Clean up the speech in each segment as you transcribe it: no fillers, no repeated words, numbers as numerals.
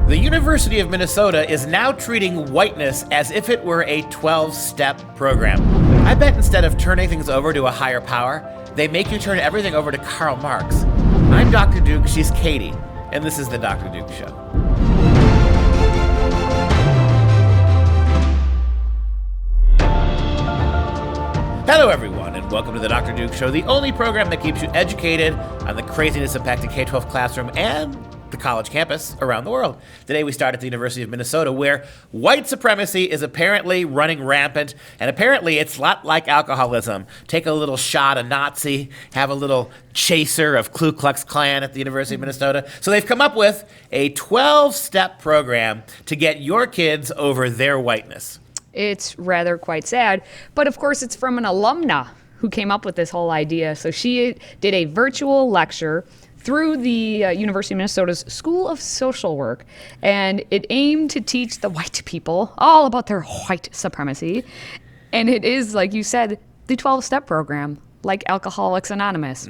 The University of Minnesota is now treating Whiteness as if it were a 12-step program. I bet instead of turning things over to a higher power, they make you turn everything over to Karl Marx. I'm Dr. Duke, she's Katie, and this is the Dr. Duke Show. Hello, everyone, and welcome to the Dr. Duke Show, the only program that keeps you educated on the craziness impacting K-12 classroom and the college campus around the world. Today we start at the University of Minnesota, where white supremacy is apparently running rampant, and apparently it's a lot like alcoholism. Take a little shot of Nazi, have a little chaser of Ku Klux Klan at the University of Minnesota. So they've come up with a 12-step program to get your kids over their whiteness. It's rather quite sad, but of course it's from an alumna who came up with this whole idea. So she did a virtual lecture through the University of Minnesota's School of Social Work, and it aimed to teach the white people all about their white supremacy. And it is, like you said, the 12-step program, like Alcoholics Anonymous,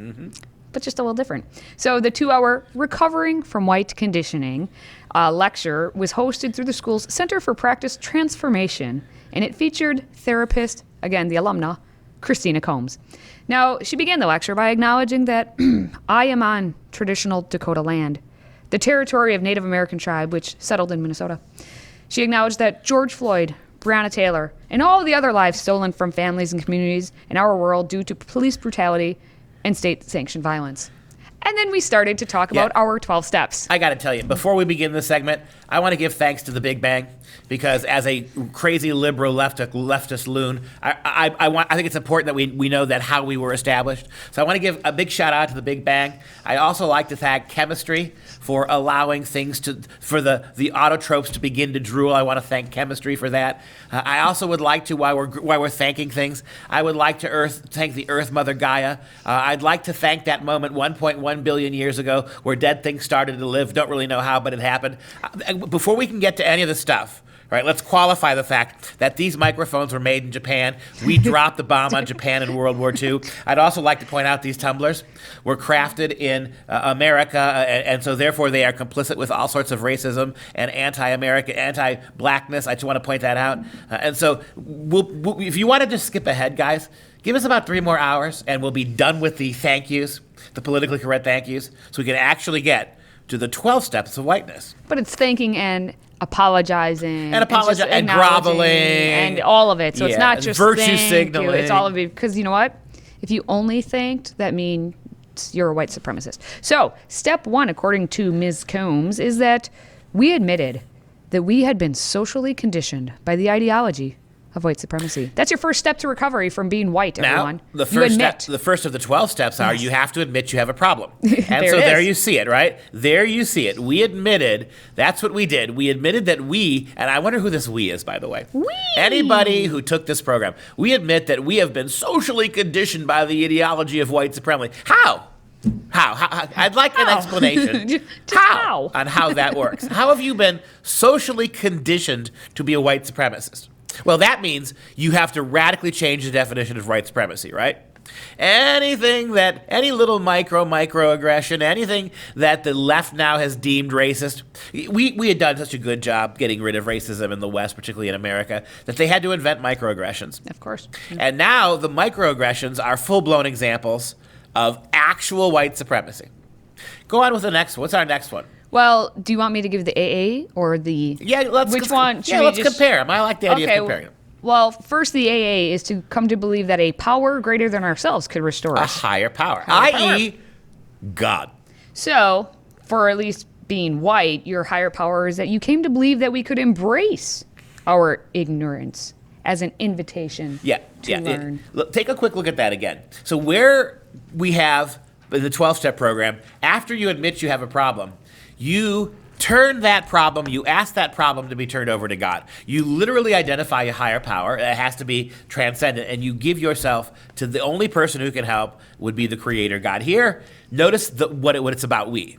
but just a little different. So the 2-hour Recovering from White Conditioning lecture was hosted through the school's Center for Practice Transformation, and it featured therapist, again, the alumna, Christina Combs. Now, she began the lecture by acknowledging that I am on traditional Dakota land, the territory of Native American tribe which settled in Minnesota. She acknowledged that George Floyd, Breonna Taylor, and all the other lives stolen from families and communities in our world due to police brutality and state-sanctioned violence. And then we started to talk about our 12 steps. I got to tell you, before we begin this segment, I want to give thanks to the Big Bang, because as a crazy liberal leftist loon, I think it's important that we know that how we were established. So I want to give a big shout out to the Big Bang. I also like to thank chemistry for allowing things for the autotropes to begin to drool. I want to thank chemistry for that. I also would like to, while we're thanking things, I would like to thank the Earth Mother Gaia. I'd like to thank that moment 1.1 billion years ago where dead things started to live. Don't really know how, but it happened. Before we can get to any of the stuff, right, let's qualify the fact that these microphones were made in Japan. We dropped the bomb on Japan in World War II. I'd also like to point out these tumblers were crafted in America, and so therefore they are complicit with all sorts of racism and anti-American, anti-blackness. I just want to point that out. And so if you want to just skip ahead, guys, give us about 3 more hours, and we'll be done with the thank yous, the politically correct thank yous, so we can actually get to the 12 steps of whiteness. But it's thanking and apologizing and groveling and all of it. So it's not just virtue signaling. It's all of it, because you know what? If you only thanked, that means you're a white supremacist. So step 1, according to Ms. Combs, is that we admitted that we had been socially conditioned by the ideology of white supremacy. That's your first step to recovery from being white, everyone. Now, the first of the 12 steps are you have to admit you have a problem. And there you see it, right? There you see it. We admitted, that's what we did. We admitted that and I wonder who this we is, by the way. We. Anybody who took this program. We admit that we have been socially conditioned by the ideology of white supremacy. How? I'd like an explanation. How? On how that works. How have you been socially conditioned to be a white supremacist? Well, that means you have to radically change the definition of white supremacy, right? Any little microaggression, anything that the left now has deemed racist. We had done such a good job getting rid of racism in the West, particularly in America, that they had to invent microaggressions. Of course. And now the microaggressions are full-blown examples of actual white supremacy. Go on with the next one. What's our next one? Well, do you want me to give the AA or the... Yeah, let's compare them. I like the idea of comparing them. Well, first, the AA is to come to believe that a power greater than ourselves could restore us. A higher power, i.e. God. So, for at least being white, your higher power is that you came to believe that we could embrace our ignorance as an invitation to learn. Take a quick look at that again. So where we have the 12-step program, after you admit you have a problem, you turn that problem, you ask that problem to be turned over to God. You literally identify a higher power. It has to be transcendent, and you give yourself to the only person who can help would be the Creator, God. Here, notice what it's about, we.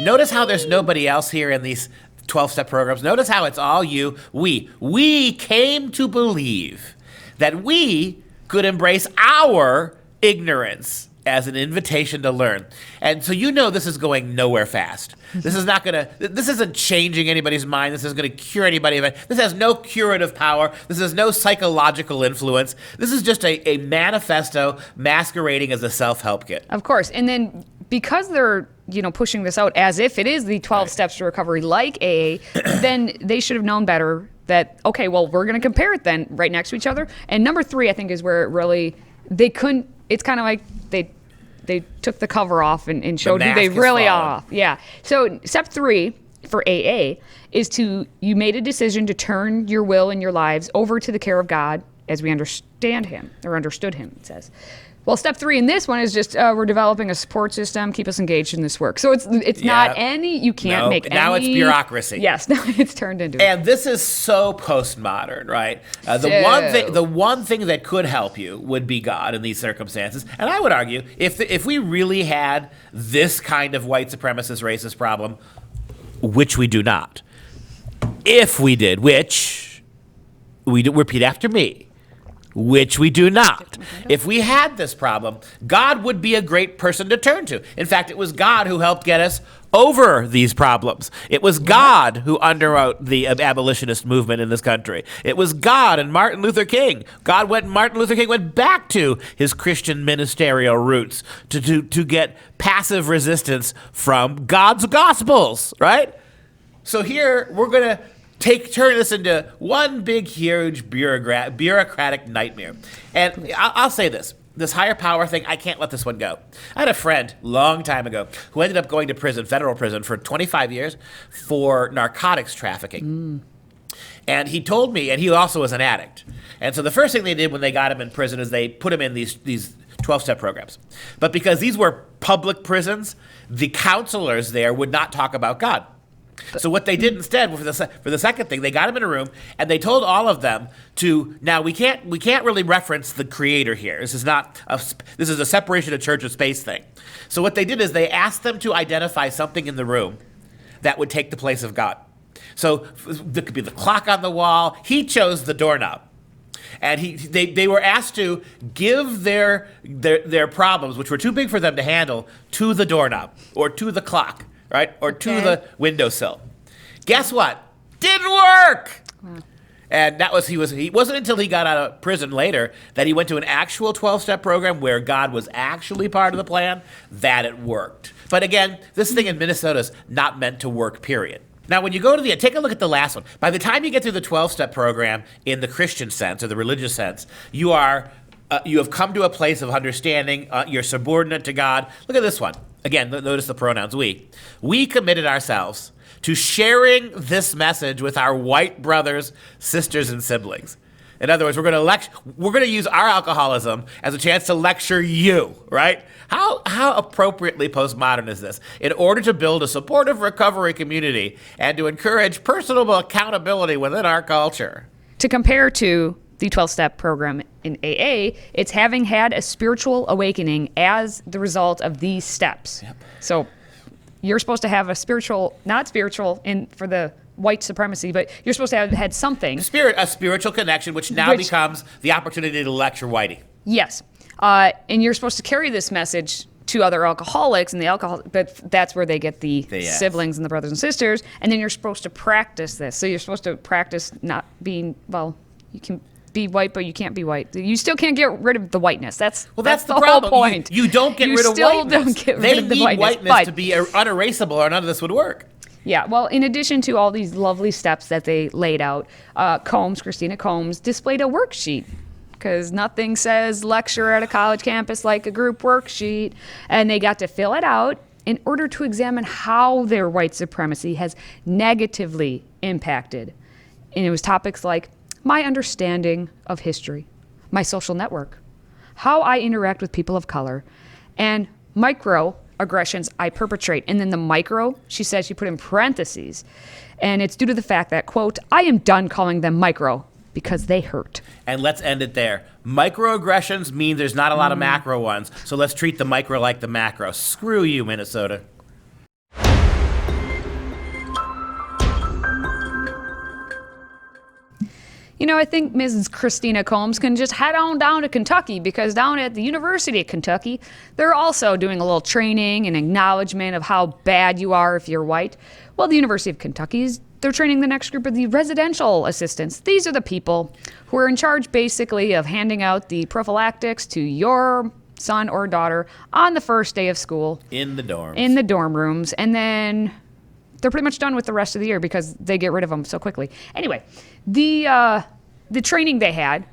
Notice how there's nobody else here in these 12-step programs. Notice how it's all you, we. We came to believe that we could embrace our ignorance as an invitation to learn. And so this is going nowhere fast. This isn't changing anybody's mind. This isn't going to cure anybody. This has no curative power. This has no psychological influence. This is just a manifesto masquerading as a self-help kit. Of course. And then because they're, pushing this out as if it is the 12 steps to recovery like AA, then they should have known better that, okay, well, we're going to compare it then right next to each other. And number 3, I think, is where it really, they couldn't, it's kind of like they took the cover off and showed who they really are. Yeah. So step 3 for AA is you made a decision to turn your will and your lives over to the care of God as we understand him, or understood him, it says. Well, step 3 in this one is just we're developing a support system, keep us engaged in this work. So it's not any, you can't make any. Now it's bureaucracy. Yes, now it's turned into. And this is so postmodern, right? The one thing that could help you would be God in these circumstances. And I would argue, if we really had this kind of white supremacist racist problem, which we do not, if we did, which we do, repeat after me, which we do not. If we had this problem, God would be a great person to turn to. In fact, it was God who helped get us over these problems. It was God who underwrote the abolitionist movement in this country. It was God and Martin Luther King. Martin Luther King went back to his Christian ministerial roots to get passive resistance from God's gospels, right? So here we're going to turn this into one big, huge bureaucratic nightmare. And I'll say this higher power thing, I can't let this one go. I had a friend long time ago who ended up going to prison, federal prison, for 25 years for narcotics trafficking. And he told me, and he also was an addict. And so the first thing they did when they got him in prison is they put him in these 12-step programs. But because these were public prisons, the counselors there would not talk about God. So what they did instead for the second thing, they got him in a room and they told all of them now we can't really reference the creator here. This is a separation of church and space thing. So what they did is they asked them to identify something in the room that would take the place of God. So there could be the clock on the wall. He chose the doorknob. And they were asked to give their problems, which were too big for them to handle, to the doorknob or to the clock. Right? Or to the windowsill. Guess what? Didn't work! Wow. And he wasn't until he got out of prison later that he went to an actual 12-step program where God was actually part of the plan, that it worked. But again, this thing in Minnesota is not meant to work, period. Now, when you go to take a look at the last one. By the time you get through the 12-step program in the Christian sense or the religious sense, you have come to a place of understanding. You're subordinate to God. Look at this one. Again, notice the pronouns we. We committed ourselves to sharing this message with our white brothers, sisters, and siblings. In other words, we're going to use our alcoholism as a chance to lecture you, right? How appropriately postmodern is this? In order to build a supportive recovery community and to encourage personal accountability within our culture. To compare to the 12-step program in AA, it's having had a spiritual awakening as the result of these steps. Yep. So you're supposed to have not spiritual for the white supremacy, but you're supposed to have had something. A spiritual connection, which becomes the opportunity to lecture Whitey. Yes. And you're supposed to carry this message to other alcoholics, but that's where they get the siblings and the brothers and sisters, and then you're supposed to practice this. So you're supposed to practice not being, you can be white, but you can't be white. You still can't get rid of the whiteness. That's the whole point. You don't get rid of whiteness. You still don't get rid of the whiteness. They need whiteness to be unerasable, or none of this would work. Yeah, well, in addition to all these lovely steps that they laid out, Christina Combs displayed a worksheet, because nothing says lecture at a college campus like a group worksheet, and they got to fill it out in order to examine how their white supremacy has negatively impacted. And it was topics like my understanding of history, my social network, how I interact with people of color, and microaggressions I perpetrate. And then the micro, she said, she put in parentheses. And it's due to the fact that, quote, I am done calling them micro because they hurt. And let's end it there. Microaggressions mean there's not a lot of macro ones. So let's treat the micro like the macro. Screw you, Minnesota. I think Mrs. Christina Combs can just head on down to Kentucky because down at the University of Kentucky, they're also doing a little training and acknowledgement of how bad you are if you're white. Well, the University of Kentucky's they're training the next group of the residential assistants. These are the people who are in charge basically of handing out the prophylactics to your son or daughter on the first day of school. In the dorms. In the dorm rooms. And then they're pretty much done with the rest of the year because they get rid of them so quickly. Anyway, the training they had,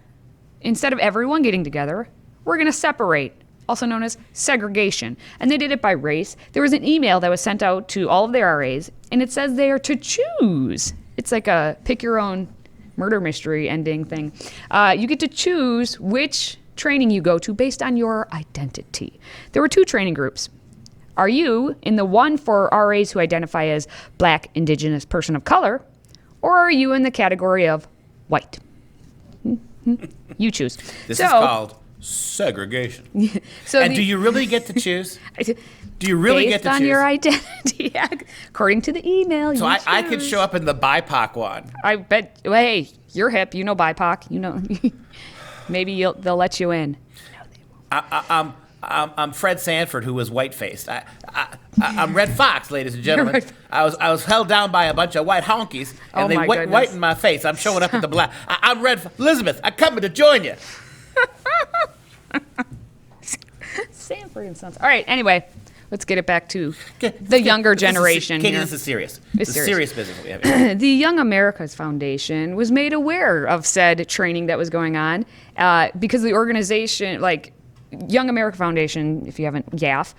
instead of everyone getting together, we're going to separate, also known as segregation. And they did it by race. There was an email that was sent out to all of their RAs, and it says they are to choose. It's like a pick your own murder mystery ending thing. You get to choose which training you go to based on your identity. There were 2 training groups. Are you in the one for RAs who identify as Black, Indigenous, person of color, or are you in the category of white? You choose. This is called segregation. And do you really get to choose? Do you really get to choose? Based on your identity, according to the email. So I could show up in the BIPOC one. I bet. Hey, you're hip. You know BIPOC. You know. Maybe they'll let you in. No, they won't. I'm Fred Sanford, who was white-faced. I'm Red Fox, ladies and gentlemen. I was held down by a bunch of white honkies, and they whitened my face. I'm showing up at the black. I'm Elizabeth. I'm coming to join you. Sanford and Sons. All right. Anyway, let's get it back to the younger generation. Katie, this is serious. It's serious business we have here. The Young Americas Foundation was made aware of said training that was going on because the organization, like Young America Foundation, if you haven't, YAF,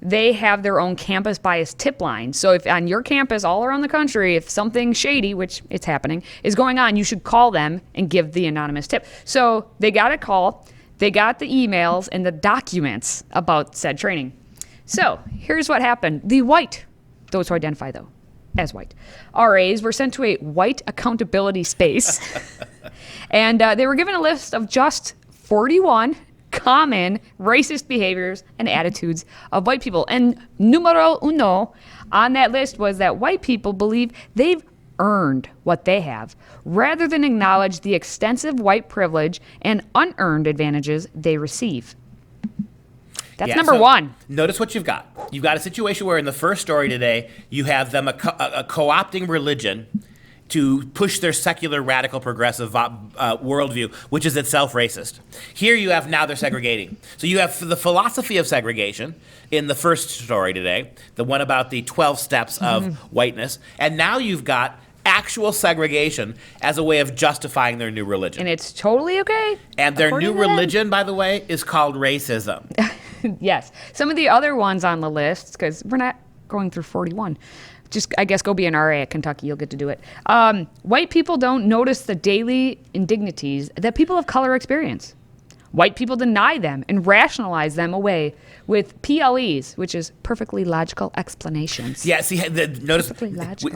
they have their own campus bias tip line. So if on your campus all around the country, if something shady, which it's happening, is going on, you should call them and give the anonymous tip. So they got a call, they got the emails and the documents about said training. So here's what happened. The white, those who identify though as white, RAs were sent to a white accountability space. And they were given a list of just 41 common racist behaviors and attitudes of white people. And numero uno on that list was that white people believe they've earned what they have rather than acknowledge the extensive white privilege and unearned advantages they receive. That's number one. Notice what you've got. You've got a situation where in the first story today, you have them co-opting religion to push their secular, radical, progressive worldview, which is itself racist. Here you have now they're segregating. So you have the philosophy of segregation in the first story today, the one about the 12 steps of whiteness, and now you've got actual segregation as a way of justifying their new religion. And it's totally okay. And their new religion, by the way, is called racism. Yes. Some of the other ones on the list, because we're not going through 41, just, I guess, go be an RA at Kentucky. You'll get to do it. White people don't notice the daily indignities that people of color experience. White people deny them and rationalize them away with PLEs, which is perfectly logical explanations. Yeah, see, notice,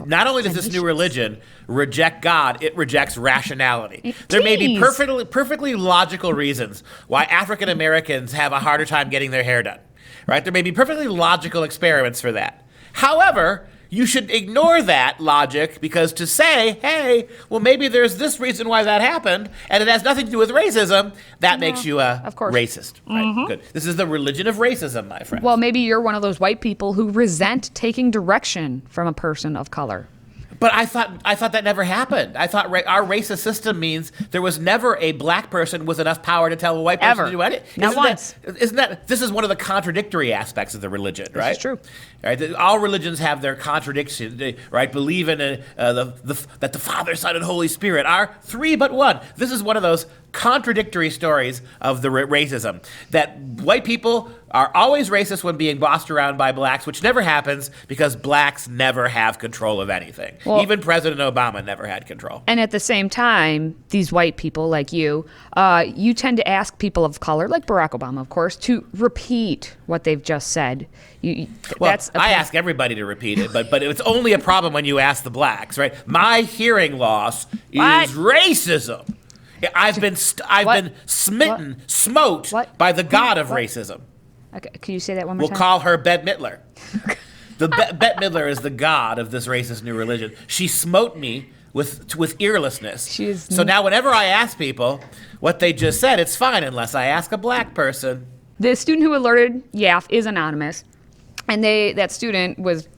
not only does this new religion reject God, it rejects rationality. There may be perfectly logical reasons why African Americans have a harder time getting their hair done, right? There may be perfectly logical experiments for that. However, you should ignore that logic because to say, hey, well, maybe there's this reason why that happened, and it has nothing to do with racism, that makes you a racist. Right? Good. This is the religion of racism, my friend. Well, maybe you're one of those white people who resent taking direction from a person of color. But I thought that never happened. I thought our racist system means there was never a black person with enough power to tell a white person to do anything. Not once. This is one of the contradictory aspects of the religion, right? This is true. Right? All religions have their contradictions, right? Believe in that the Father, Son, and Holy Spirit are three but one. This is one of those contradictory stories of the racism, that white people are always racist when being bossed around by blacks, which never happens because blacks never have control of anything. Well, even President Obama never had control. And at the same time, these white people like you tend to ask people of color, like Barack Obama, of course, to repeat what they've just said. I ask everybody to repeat it, but it's only a problem when you ask the blacks, right? My hearing loss is racism. I've been smote by the god of racism. Okay, can you say that one more time? We'll call her Bette Midler. Bette Midler is the god of this racist new religion. She smote me with earlessness. She's So now whenever I ask people what they just said, it's fine unless I ask a black person. The student who alerted Yaf is anonymous, and that student was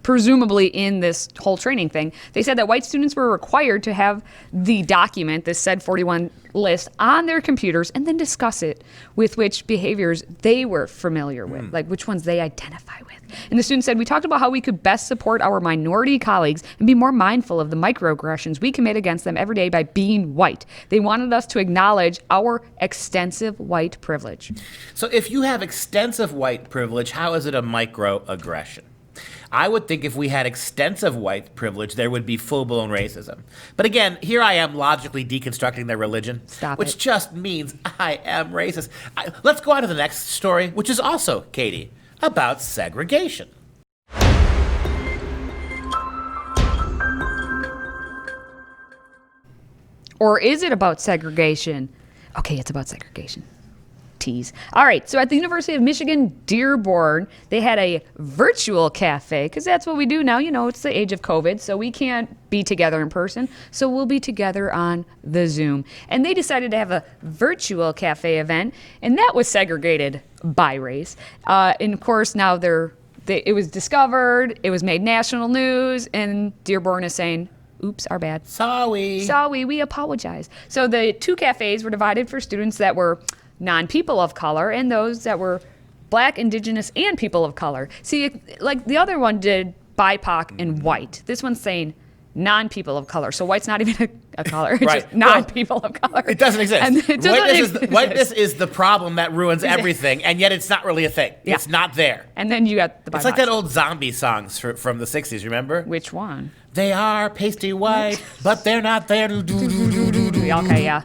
presumably in this whole training thing. They said that white students were required to have the document, this said 41 list, on their computers and then discuss it with which behaviors they were familiar with, like which ones they identify with. And the student said, we talked about how we could best support our minority colleagues and be more mindful of the microaggressions we commit against them every day by being white. They wanted us to acknowledge our extensive white privilege. So if you have extensive white privilege, how is it a microaggression? I would think if we had extensive white privilege, there would be full-blown racism. But again, here I am logically deconstructing their religion, which just means I am racist. Let's go on to the next story, which is also, Katie, about segregation. Or is it about segregation? Okay, it's about segregation. Tease. All right, so at the University of Michigan, Dearborn, they had a virtual cafe, because that's what we do now. You know, it's the age of COVID, so we can't be together in person, so we'll be together on the Zoom. And they decided to have a virtual cafe event, and that was segregated by race. And of course, now it was discovered, it was made national news, and Dearborn is saying, oops, our bad. Sorry, we apologize. So the two cafes were divided for students that were non-people of color and those that were black, indigenous, and people of color. See, like the other one did BIPOC and white. This one's saying non-people of color. So white's not even a color. It's Right. just non-people of color. It doesn't exist. And it doesn't Whiteness is the problem that ruins everything, and yet it's not really a thing. Yeah. It's not there. And then you got the BIPOC. It's like that old zombie songs from the 60s, remember? Which one? They are pasty white, but they're not there. Okay, yeah.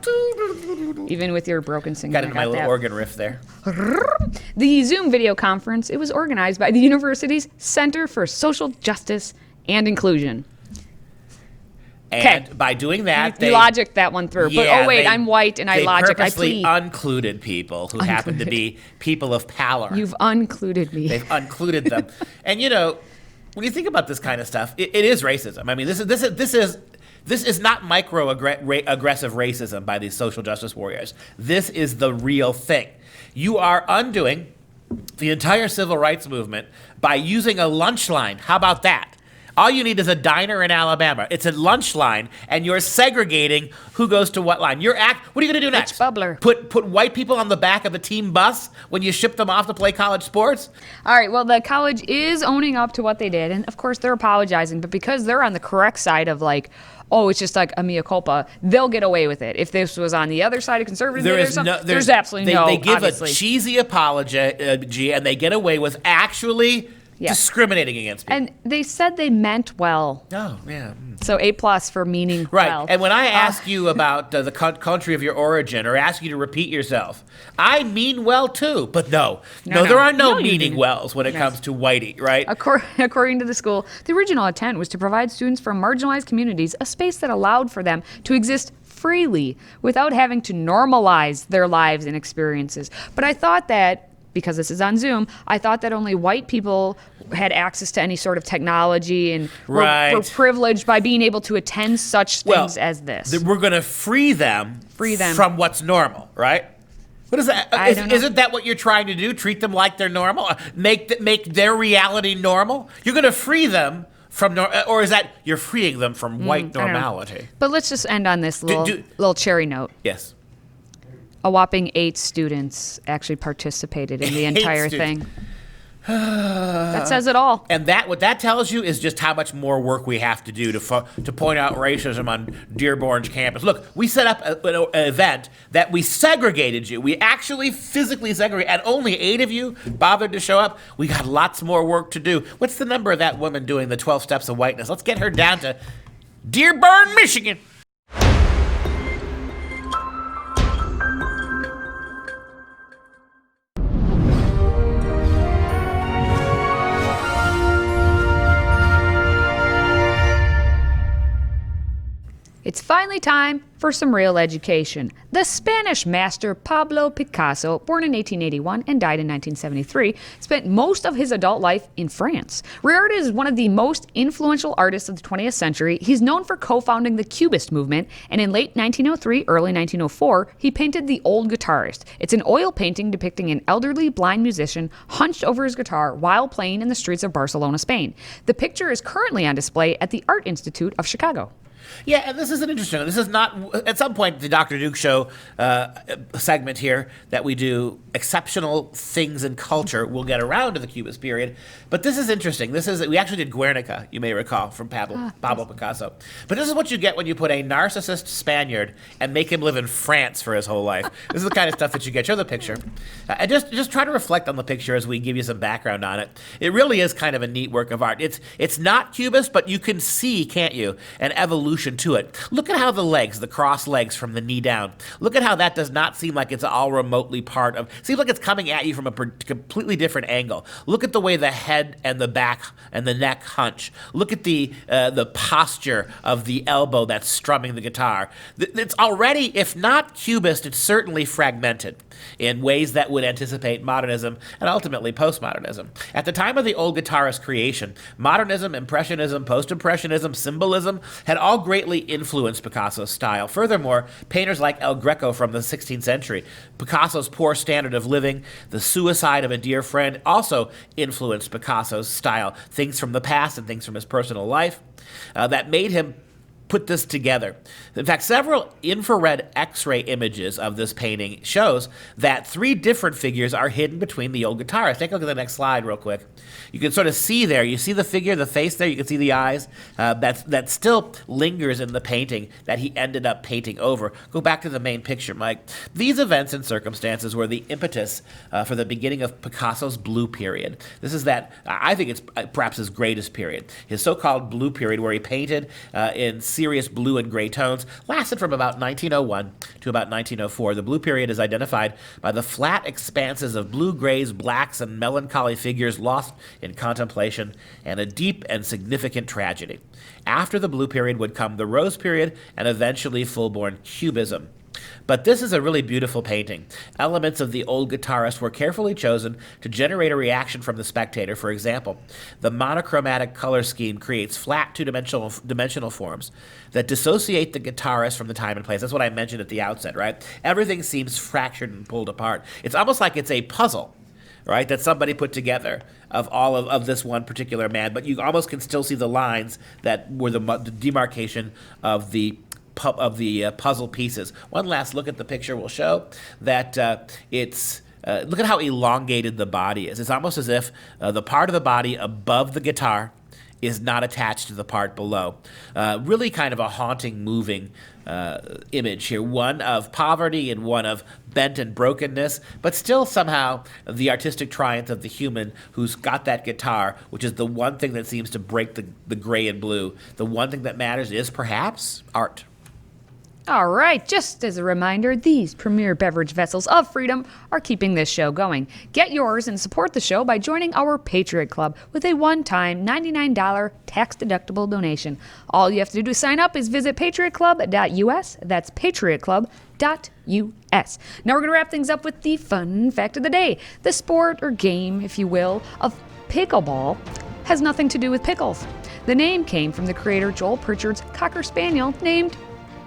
Even with your broken singing. Got into my little organ riff there. The Zoom video conference, it was organized by the university's Center for Social Justice and Inclusion. And by doing that, you logic that one through. But I'm white and I logic. They purposely uncluded people who happen to be people of power. You've uncluded me. They've uncluded them. And you know, when you think about this kind of stuff, it is racism. I mean, this is not aggressive racism by these social justice warriors. This is the real thing. You are undoing the entire civil rights movement by using a lunch line. How about that? All you need is a diner in Alabama. It's a lunch line, and you're segregating who goes to what line. What are you going to do next? Bubbler. Put white people on the back of the team bus when you ship them off to play college sports? All right, well, the college is owning up to what they did, and of course they're apologizing, but because they're on the correct side of like, oh, it's just like a mea culpa, they'll get away with it. If this was on the other side of conservative, there's absolutely no, They give obviously. a cheesy apology, and they get away with actually discriminating against people. And they said they meant well. Oh, yeah. So A+ for meaning right. well. And when I ask you about the country of your origin or ask you to repeat yourself, I mean well too. But no, there are no meaning wells when it comes to whitey, right? According to the school, the original intent was to provide students from marginalized communities a space that allowed for them to exist freely without having to normalize their lives and experiences. But I thought that, because this is on Zoom, I thought that only white people had access to any sort of technology and were privileged by being able to attend such things as this. We're going to free them from what's normal, right? What is that? Isn't that what you're trying to do? Treat them like they're normal? Make their reality normal? You're going to free them from, or is that you're freeing them from white normality? But let's just end on this little cherry note. Yes. A whopping 8 students participated in the entire thing. That says it all. And what that tells you is just how much more work we have to do to point out racism on Dearborn's campus. Look, we set up an event that we segregated you. We actually physically segregated, and only 8 of you bothered to show up. We got lots more work to do. What's the number of that woman doing the 12 steps of whiteness? Let's get her down to Dearborn, Michigan. It's finally finally, time for some real education. The Spanish master Pablo Picasso, born in 1881 and died in 1973, spent most of his adult life in France. Regarded as one of the most influential artists of the 20th century, he's known for co-founding the Cubist movement, and in late 1903, early 1904, he painted The Old Guitarist. It's an oil painting depicting an elderly blind musician hunched over his guitar while playing in the streets of Barcelona, Spain. The picture is currently on display at the Art Institute of Chicago. Yeah, and this is an interesting. This is not at some point the Dr. Duke Show segment here that we do exceptional things in culture. We'll get around to the Cubist period, but this is interesting. We actually did Guernica, you may recall, from Pablo Picasso. But this is what you get when you put a narcissist Spaniard and make him live in France for his whole life. This is the kind of stuff that you get. Show the picture, and just try to reflect on the picture as we give you some background on it. It really is kind of a neat work of art. It's not Cubist, but you can see, can't you, an evolution to it. Look at how the cross legs from the knee down. Look at how that does not seem like it's all remotely part of. Seems like it's coming at you from a completely different angle. Look at the way the head and the back and the neck hunch. Look at the posture of the elbow that's strumming the guitar. It's already, if not Cubist, it's certainly fragmented in ways that would anticipate modernism and ultimately postmodernism. At the time of the old guitarist's creation, modernism, impressionism, post-impressionism, symbolism had all greatly influenced Picasso's style. Furthermore, painters like El Greco from the 16th century, Picasso's poor standard of living, the suicide of a dear friend also influenced Picasso's style. Things from the past and things from his personal life that made him put this together. In fact, several infrared X-ray images of this painting shows that 3 different figures are hidden between the old guitarist. Take a look at the next slide real quick. You can sort of see there, you see the figure, the face there, you can see the eyes. That still lingers in the painting that he ended up painting over. Go back to the main picture, Mike. These events and circumstances were the impetus for the beginning of Picasso's blue period. This is I think it's perhaps his greatest period. His so-called blue period, where he painted in serious blue and gray tones, lasted from about 1901 to about 1904. The blue period is identified by the flat expanses of blue, grays, blacks, and melancholy figures lost in contemplation and a deep and significant tragedy. After the blue period would come the rose period and eventually full-born cubism. But this is a really beautiful painting. Elements of the old guitarist were carefully chosen to generate a reaction from the spectator. For example, the monochromatic color scheme creates flat two-dimensional forms that dissociate the guitarist from the time and place. That's what I mentioned at the outset, right? Everything seems fractured and pulled apart. It's almost like it's a puzzle, right, that somebody put together of all of this one particular man, but you almost can still see the lines that were the demarcation of the puzzle pieces. One last look at the picture will show that look at how elongated the body is. It's almost as if the part of the body above the guitar is not attached to the part below. Really kind of a haunting, moving image here. One of poverty and one of bent and brokenness, but still somehow the artistic triumph of the human who's got that guitar, which is the one thing that seems to break the gray and blue. The one thing that matters is perhaps art. All right, just as a reminder, these premier beverage vessels of freedom are keeping this show going. Get yours and support the show by joining our Patriot Club with a one-time $99 tax-deductible donation. All you have to do to sign up is visit patriotclub.us. That's patriotclub.us. Now we're going to wrap things up with the fun fact of the day. The sport, or game, if you will, of pickleball has nothing to do with pickles. The name came from the creator Joel Pritchard's Cocker Spaniel named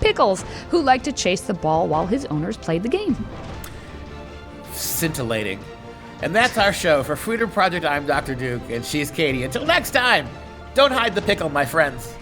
Pickles, who liked to chase the ball while his owners played the game. Scintillating. And that's our show. For Freedom Project, I'm Dr. Duke, and she's Katie. Until next time, don't hide the pickle, my friends.